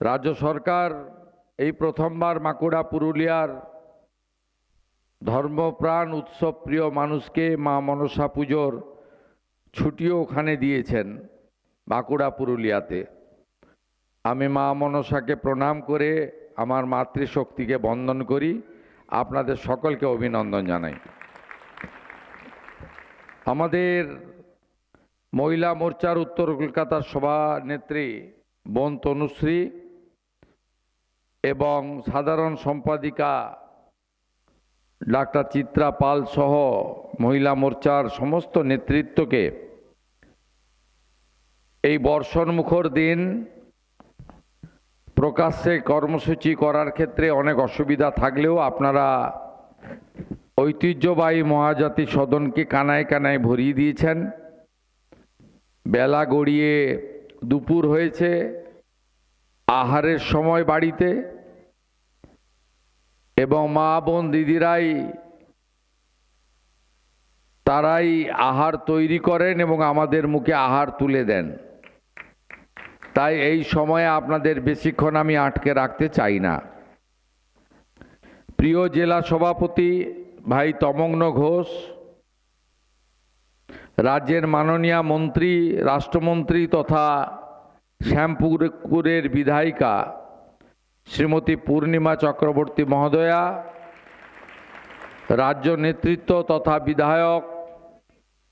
রাজ্য সরকার এই প্রথমবার বাঁকুড়া পুরুলিয়ার ধর্মপ্রাণ উৎসব প্রিয় মানুষকে মা মনসা পুজোর ছুটিও ওখানে দিয়েছেন বাঁকুড়া পুরুলিয়াতে। আমি মা মনসাকে প্রণাম করে আমার মাতৃশক্তিকে বন্দন করি, আপনাদের সকলকে অভিনন্দন জানাই। আমাদের মহিলা মোর্চার উত্তর কলকাতার সভানেত্রী বোন তনুশ্রী এবং সাধারণ সম্পাদিকা ডাক্তার চিত্রা পাল সহ মহিলা মোর্চার সমস্ত নেতৃত্বকে এই বর্ষণমুখর দিন প্রকাশ্যে কর্মসূচি করার ক্ষেত্রে অনেক অসুবিধা থাকলেও আপনারা ঐতিহ্যবাহী মহাজাতি সদনকে কানায় কানায় ভরিয়ে দিয়েছেন। বেলা গড়িয়ে দুপুর হয়েছে, আহারের সময় বাড়িতে, এবং মা বোন দিদিরাই তারাই আহার তৈরি করেন এবং আমাদের মুখে আহার তুলে দেন। তাই এই সময়ে আপনাদের বেশিক্ষণ আমি আটকে রাখতে চাই না। প্রিয় জেলা সভাপতি ভাই তমগ্ন ঘোষ, রাজ্যের মাননীয় মন্ত্রী, রাষ্ট্রমন্ত্রী তথা শ্যামপুকুরের বিধায়িকা শ্রীমতী পূর্ণিমা চক্রবর্তী মহোদয়া, রাজ্য নেতৃত্ব তথা বিধায়ক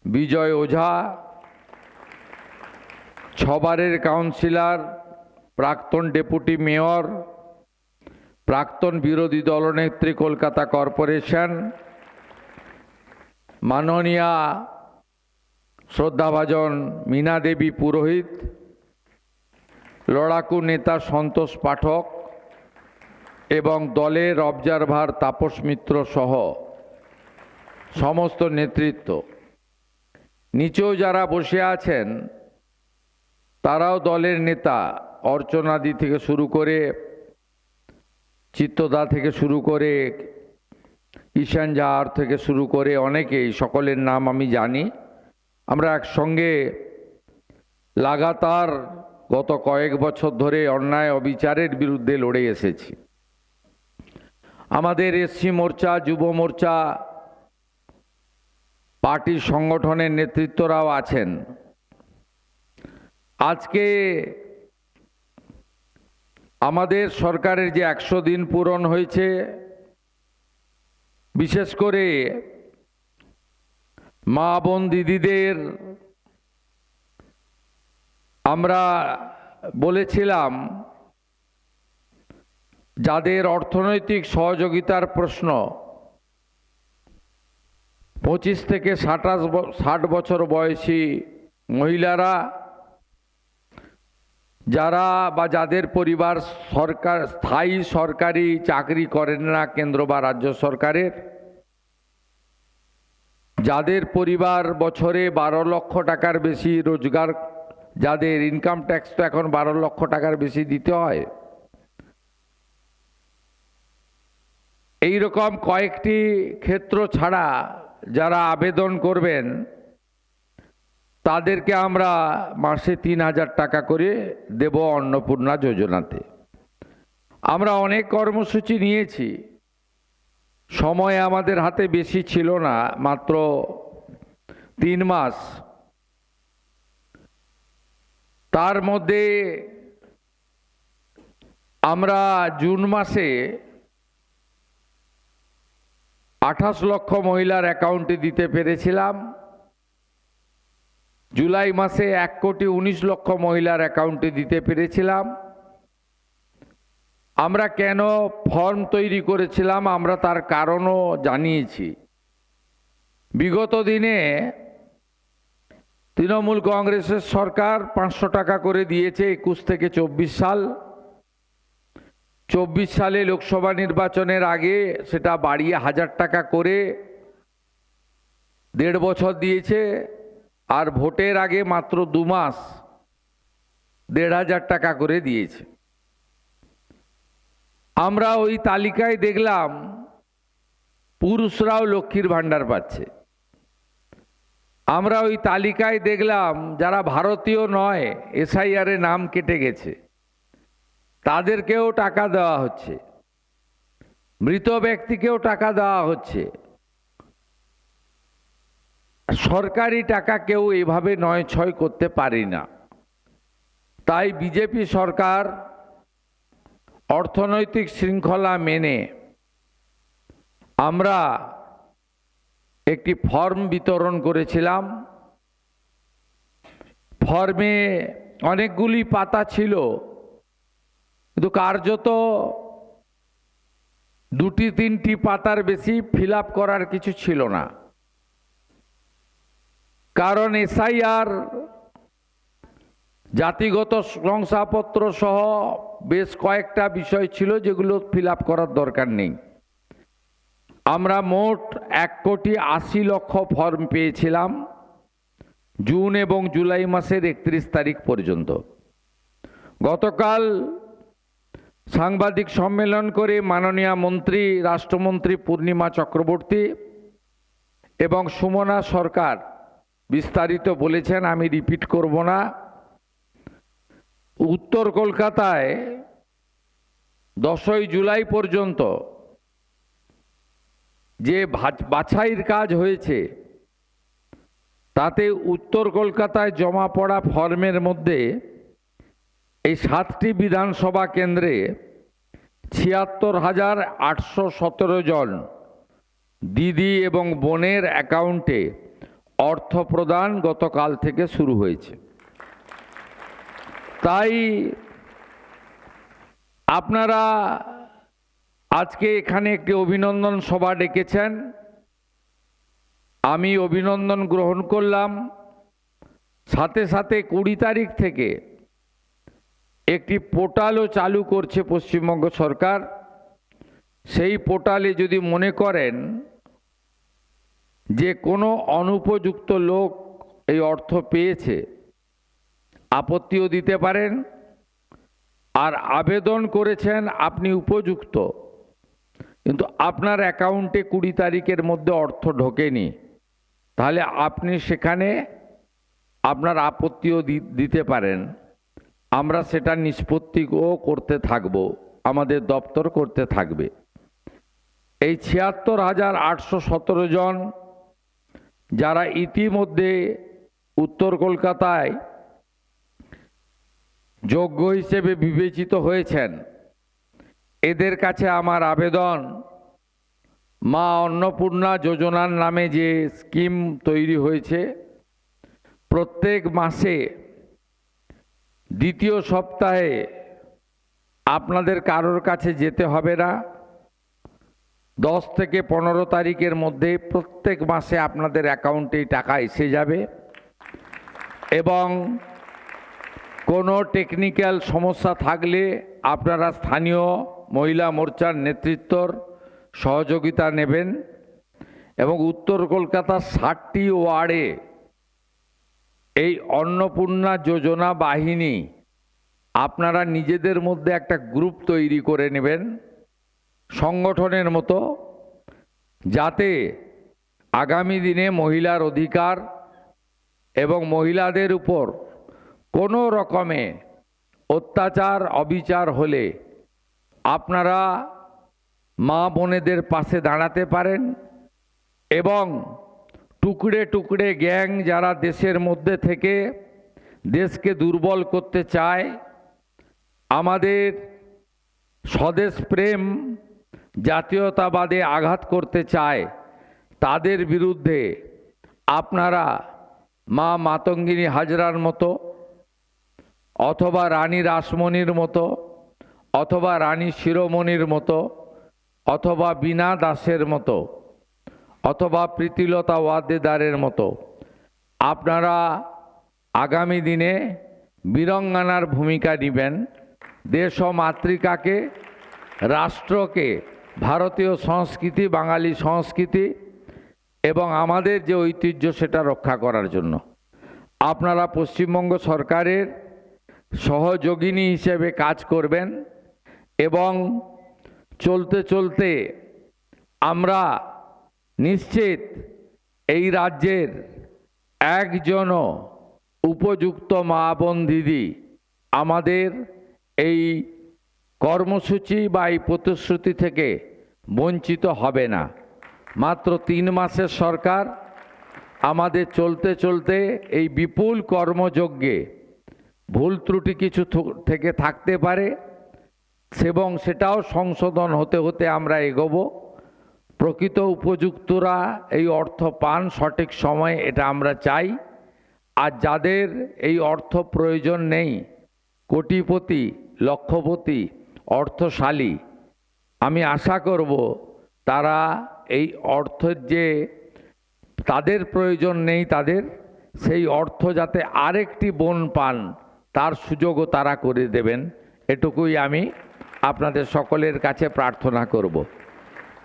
বিজয় ওঝা, ছবারের কাউন্সিলর, প্রাক্তন ডেপুটি মেয়র, প্রাক্তন বিরোধী দলনেত্রী কলকাতা কর্পোরেশন, মাননীয়া শ্রদ্ধাভাজন মীনা দেবী পুরোহিত, লড়াকু নেতা সন্তোষ পাঠক এবং দলের অবজারভার তাপস মিত্র সহ সমস্ত নেতৃত্ব, নিচেও যারা বসে আছেন তারাও দলের নেতা, অর্চনাদি থেকে শুরু করে, চিত্তদা থেকে শুরু করে, ঈশান জাহার থেকে শুরু করে অনেকেই, সকলের নাম আমি জানি। আমরা একসঙ্গে লাগাতার গত কয়েক বছর ধরে অন্যায় অবিচারের বিরুদ্ধে লড়ে এসেছি। আমাদের এসসি মোর্চা, যুব মোর্চা, পার্টির সংগঠনের নেতৃত্বরাও আছেন। আজকে আমাদের সরকারের যে 100 দিন পূরণ হয়েছে, বিশেষ করে মা বোন দিদিদের আমরা বলেছিলাম যাদের অর্থনৈতিক সহযোগিতার প্রশ্ন, 25 থেকে 60 বছর বয়সী মহিলারা যারা বা যাদের পরিবার স্থায়ী সরকারি চাকরি করেন না কেন্দ্র বা রাজ্য সরকারের, যাদের পরিবার বছরে 12 লক্ষ টাকার বেশি রোজগার, যাদের ইনকাম ট্যাক্স তো এখন 12 লক্ষ টাকার বেশি দিতে হয়, এই রকম কয়েকটি ক্ষেত্র ছাড়া যারা আবেদন করবেন তাদেরকে আমরা মাসে 3000 টাকা করে দেব অন্নপূর্ণা যোজনাতে। আমরা অনেক কর্মসূচি নিয়েছি, সময় আমাদের হাতে বেশি ছিল না, মাত্র 3 মাস। তার মধ্যে আমরা জুন মাসে 28 লক্ষ মহিলার অ্যাকাউন্টে দিতে পেরেছিলাম, জুলাই মাসে 1,19,00,000 মহিলার অ্যাকাউন্টে দিতে পেরেছিলাম। আমরা কেন ফর্ম তৈরি করেছিলাম আমরা তার কারণও জানিয়েছি। বিগত দিনে তৃণমূল কংগ্রেসের সরকার 500 টাকা করে দিয়েছে 21 থেকে 24 সাল। 24 সালে লোকসভা নির্বাচনের আগে সেটা বাড়িয়ে 1000 টাকা করে 1.5 বছর দিয়েছে, আর ভোটের আগে মাত্র 2 মাস 1,500 টাকা করে দিয়েছে। আমরা ওই তালিকায় দেখলাম পুরুষরাও লক্ষ্মীর ভাণ্ডার পাচ্ছে। আমরা ওই তালিকায় দেখলাম যারা ভারতীয় নয় এসআইআরে নাম কেটে গেছে। তাদেরকেও টাকা দেওয়া হচ্ছে, মৃত ব্যক্তিকেও টাকা দেওয়া হচ্ছে। সরকারি টাকা কেউ এভাবে নয় ছয় করতে পারি না। তাই বিজেপি সরকার অর্থনৈতিক শৃঙ্খলা মেনে আমরা একটি ফর্ম বিতরণ করেছিলাম। ফর্মে অনেকগুলি পাতা ছিল, কিন্তু কার্যত 2-3টি পাতার বেশি ফিল আপ করার কিছু ছিল না। কারণ এসআইআর, জাতিগত শংসাপত্র সহ বেশ কয়েকটা বিষয় ছিল যেগুলো ফিল আপ করার দরকার নেই। আমরা মোট 1,80,00,000 ফর্ম পেয়েছিলাম জুন এবং জুলাই মাসের 31 তারিখ পর্যন্ত। গতকাল সাংবাদিক সম্মেলন করে মাননীয় মন্ত্রী, রাষ্ট্রমন্ত্রী পূর্ণিমা চক্রবর্তী এবং সুমনা সরকার বিস্তারিত বলেছেন, আমি রিপিট করব না। উত্তর কলকাতায় 10ই জুলাই পর্যন্ত যে বাছাইয়ের কাজ হয়েছে তাতে উত্তর কলকাতায় জমা পড়া ফর্মের মধ্যে এই 7টি বিধানসভা কেন্দ্রে 76,817 জন দিদি এবং বোনের অ্যাকাউন্টে অর্থ প্রদান গতকাল থেকে শুরু হয়েছে। তাই আপনারা আজকে এখানে একটি অভিনন্দন সভা ডেকেছেন, আমি অভিনন্দন গ্রহণ করলাম। সাথে সাথে 20 তারিখ থেকে একটি পোর্টালও চালু করছে পশ্চিমবঙ্গ সরকার। সেই পোর্টালে যদি মনে করেন যে কোনো অনুপযুক্ত লোক এই অর্থ পেয়েছে, আপত্তিও দিতে পারেন। আর আবেদন করেছেন আপনি উপযুক্ত, কিন্তু আপনার অ্যাকাউন্টে 20 তারিখের মধ্যে অর্থ ঢোকেনি, তাহলে আপনি সেখানে আপনার আপত্তিও দিতে পারেন। আমরা সেটা নিষ্পত্তিও করতে থাকব, আমাদের দপ্তর করতে থাকবে। এই 76,817 জন যারা ইতিমধ্যে উত্তর কলকাতায় যোগ্য হিসেবে বিবেচিত হয়েছেন, এদের কাছে আমার আবেদন, মা অন্নপূর্ণা যোজনার নামে যে স্কিম তৈরি হয়েছে, প্রত্যেক মাসে দ্বিতীয় সপ্তাহে আপনাদের কারোর কাছে যেতে হবে না। 10 থেকে 15 তারিখের মধ্যে প্রত্যেক মাসে আপনাদের অ্যাকাউন্টে টাকা এসে যাবে এবং কোনো টেকনিক্যাল সমস্যা থাকলে আপনারা স্থানীয় মহিলা মোর্চার নেতৃত্বর সহযোগিতা নেবেন এবং উত্তর কলকাতার 60টি ওয়ার্ডে এই অন্নপূর্ণা যোজনা বাহিনী আপনারা নিজেদের মধ্যে একটা গ্রুপ তৈরি করে নেবেন সংগঠনের মতো, যাতে আগামী দিনে মহিলার অধিকার এবং মহিলাদের উপর কোনো রকমে অত্যাচার অবিচার হলে আপনারা মা বোনেদের পাশে দাঁড়াতে পারেন এবং টুকরে টুকরে গ্যাং যারা দেশের মধ্যে থেকে দেশকে দুর্বল করতে চায়, আমাদের স্বদেশ প্রেম জাতীয়তাবাদে আঘাত করতে চায়, তাদের বিরুদ্ধে আপনারা মা মাতঙ্গিনী হাজরার মতো অথবা রানী রাসমণির মতো অথবা রানী শিরোমণির মতো অথবা বীণা দাসের মতো অথবা প্রীতিলতা ওয়াদ্দেদারের মতো আপনারা আগামী দিনে বীরাঙ্গনার ভূমিকা নেবেন। দেশ ও মাতৃকাকে, রাষ্ট্রকে, ভারতীয় সংস্কৃতি, বাঙালি সংস্কৃতি এবং আমাদের যে ঐতিহ্য সেটা রক্ষা করার জন্য আপনারা পশ্চিমবঙ্গ সরকারের সহযোগিনী হিসেবে কাজ করবেন এবং চলতে চলতে আমরা নিশ্চিত এই রাজ্যের একজনও উপযুক্ত মা বোন দিদি আমাদের এই কর্মসূচি বা এই প্রতিশ্রুতি থেকে বঞ্চিত হবে না। মাত্র 3 মাসের সরকার, আমাদের চলতে চলতে এই বিপুল কর্মযজ্ঞে ভুল ত্রুটি কিছু থেকে থাকতে পারে এবং সেটাও সংশোধন হতে হতে আমরা এগোবো। প্রকৃত উপযুক্তরা এই অর্থ পান সঠিক সময়ে, এটা আমরা চাই। আর যাদের এই অর্থ প্রয়োজন নেই, কোটিপতি, লক্ষপতি, অর্থশালী, আমি আশা করব তারা এই অর্থের যে তাদের প্রয়োজন নেই, তাদের সেই অর্থ যাতে আরেকটি বোন পান তার সুযোগও তারা করে দেবেন, এটুকুই আমি আপনাদের সকলের কাছে প্রার্থনা করব।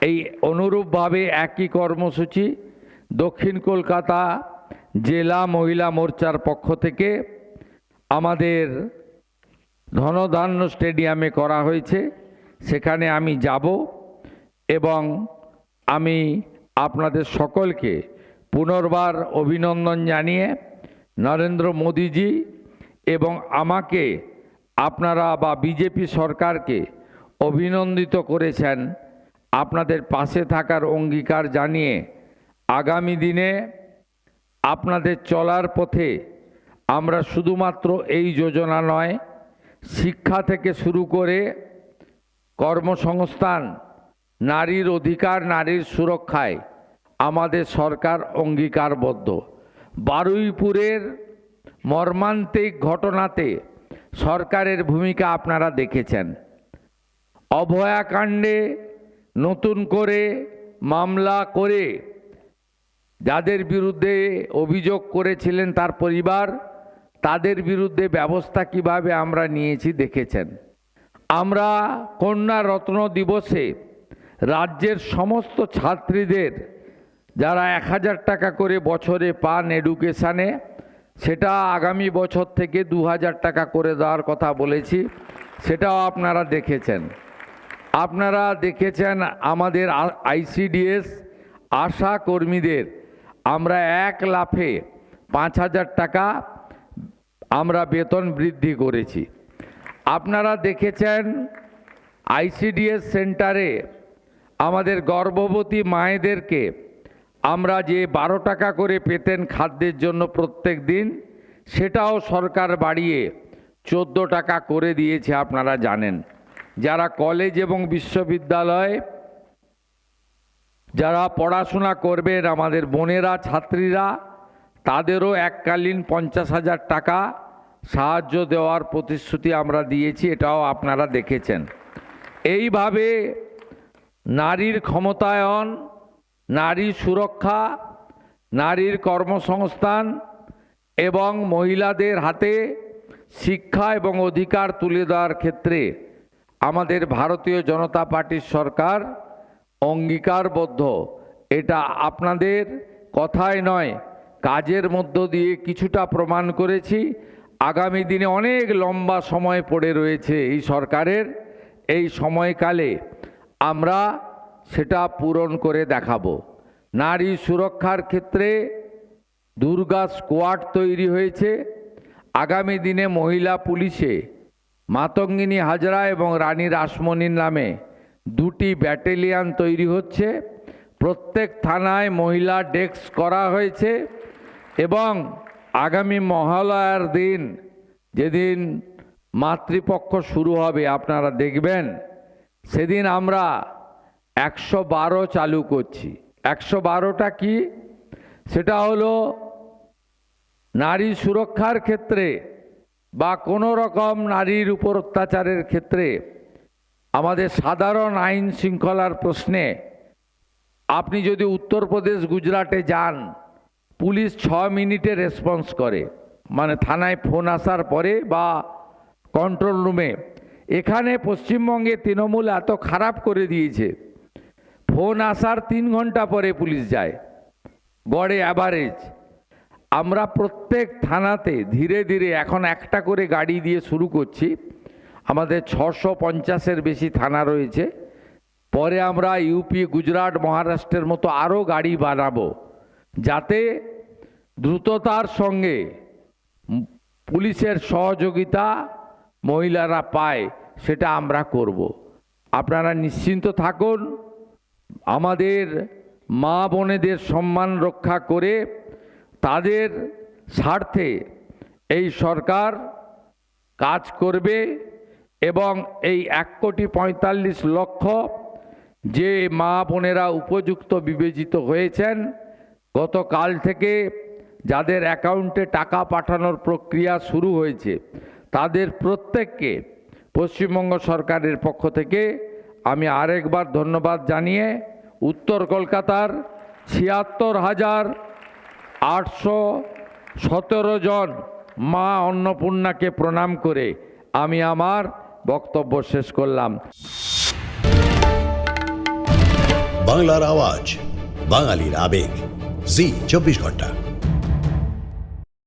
এই অনুরূপভাবে একই কর্মসূচি দক্ষিণ কলকাতা জেলা মহিলা মোর্চার পক্ষ থেকে আমাদের ধনধান্য স্টেডিয়ামে করা হয়েছে। সেখানে আমি যাব এবং আমি আপনাদের সকলকে পুনর্বার অভিনন্দন জানিয়ে নরেন্দ্র মোদীজি এবং আমাকে আপনারা বা বিজেপি সরকারকে অভিনন্দিত করেছেন, আপনাদের পাশে থাকার অঙ্গীকার জানিয়ে আগামী দিনে আপনাদের চলার পথে আমরা শুধুমাত্র এই যোজনা নয়, শিক্ষা থেকে শুরু করে কর্মসংস্থান, নারীর অধিকার, নারীর সুরক্ষায় আমাদের সরকার অঙ্গীকারবদ্ধ। বারুইপুরের মর্মান্তিক ঘটনাতে সরকারের ভূমিকা আপনারা দেখেছেন। অভয়াকাণ্ডে নতুন করে মামলা করে যাদের বিরুদ্ধে অভিযোগ করেছিলেন তার পরিবার, তাদের বিরুদ্ধে ব্যবস্থা কিভাবে আমরা নিয়েছি দেখেছেন। আমরা কন্যা রত্ন দিবসে রাজ্যের সমস্ত ছাত্রীদের যারা 1000 টাকা করে বছরে পান এডুকেশানে, সেটা আগামী বছর থেকে 2000 টাকা করে দেওয়ার কথা বলেছি, সেটাও আপনারা দেখেছেন। আপনারা দেখেছেন আমাদের আইসিডিএস আশা কর্মীদের আমরা 1 লাফে 5000 টাকা আমরা বেতন বৃদ্ধি করেছি। আপনারা দেখেছেন আইসিডিএস সেন্টারে আমাদের গর্ভবতী মায়েদেরকে আমরা যে 12 টাকা করে পেতেন খাদ্যের জন্য প্রত্যেক দিন, সেটাও সরকার বাড়িয়ে 14 টাকা করে দিয়েছে, আপনারা জানেন। যারা কলেজ এবং বিশ্ববিদ্যালয়ে যারা পড়াশোনা করবেন, আমাদের বোনেরা, ছাত্রীরা, তাদেরও এককালীন 50,000 টাকা সাহায্য দেওয়ার প্রতিশ্রুতি আমরা দিয়েছি, এটাও আপনারা দেখেছেন। এইভাবে নারীর ক্ষমতায়ন, নারী সুরক্ষা, নারীর কর্মসংস্থান এবং মহিলাদের হাতে শিক্ষা এবং অধিকার তুলে দেওয়ার ক্ষেত্রে আমাদের ভারতীয় জনতা পার্টির সরকার অঙ্গীকারবদ্ধ। এটা আপনাদের কথায় নয়, কাজের মধ্য দিয়ে কিছুটা প্রমাণ করেছি। আগামী দিনে অনেক লম্বা সময় পড়ে রয়েছে এই সরকারের, এই সময়কালে আমরা সেটা পূরণ করে দেখাবো। নারী সুরক্ষার ক্ষেত্রে দুর্গা স্কোয়াড তৈরি হয়েছে। আগামী দিনে মহিলা পুলিশে মাতঙ্গিনী হাজরা এবং রানী রাসমণির নামে 2টি ব্যাটালিয়ন তৈরি হচ্ছে। প্রত্যেক থানায় মহিলা ডেস্ক করা হয়েছে এবং আগামী মহালয়ার দিন, যেদিন মাতৃপক্ষ শুরু হবে, আপনারা দেখবেন সেদিন আমরা 112 চালু করছি। 112টা কি? সেটা হলো নারী সুরক্ষার ক্ষেত্রে বা কোনো রকম নারীর উপর অত্যাচারের ক্ষেত্রে আমাদের সাধারণ আইন শৃঙ্খলার প্রশ্নে আপনি যদি উত্তরপ্রদেশ, গুজরাটে যান, পুলিশ 6 মিনিটে রেসপন্স করে, মানে থানায় ফোন আসার পরে বা কন্ট্রোল রুমে। এখানে পশ্চিমবঙ্গে তৃণমূল এত খারাপ করে দিয়েছে, ফোন আসার 3 ঘন্টা পরে পুলিশ যায়, গড়ে অ্যাভারেজ। আমরা প্রত্যেক থানাতে ধীরে ধীরে এখন একটা করে গাড়ি দিয়ে শুরু করছি। আমাদের 650-এর বেশি থানা রয়েছে। পরে আমরা ইউপি, গুজরাট, মহারাষ্ট্রের মতো আরও গাড়ি বানাবো, যাতে দ্রুততার সঙ্গে পুলিশের সহযোগিতা মহিলারা পায়, সেটা আমরা করব। আপনারা নিশ্চিন্ত থাকুন, আমাদের মা বোনেদের সম্মান রক্ষা করে তাদের স্বার্থে এই সরকার কাজ করবে এবং এই 1,45,00,000 যে মা বোনেরা উপযুক্ত বিবেচিত হয়েছেন, গতকাল থেকে যাদের অ্যাকাউন্টে টাকা পাঠানোর প্রক্রিয়া শুরু হয়েছে, তাদের প্রত্যেককে পশ্চিমবঙ্গ সরকারের পক্ষ থেকে আমি আরেকবার ধন্যবাদ জানিয়ে উত্তর কলকাতার 76,817 জন মা অন্নপূর্ণাকে প্রণাম করে আমি আমার বক্তব্য শেষ করলাম। বাংলার আওয়াজ, বাঙালির আবেগ, জি 24 ঘন্টা।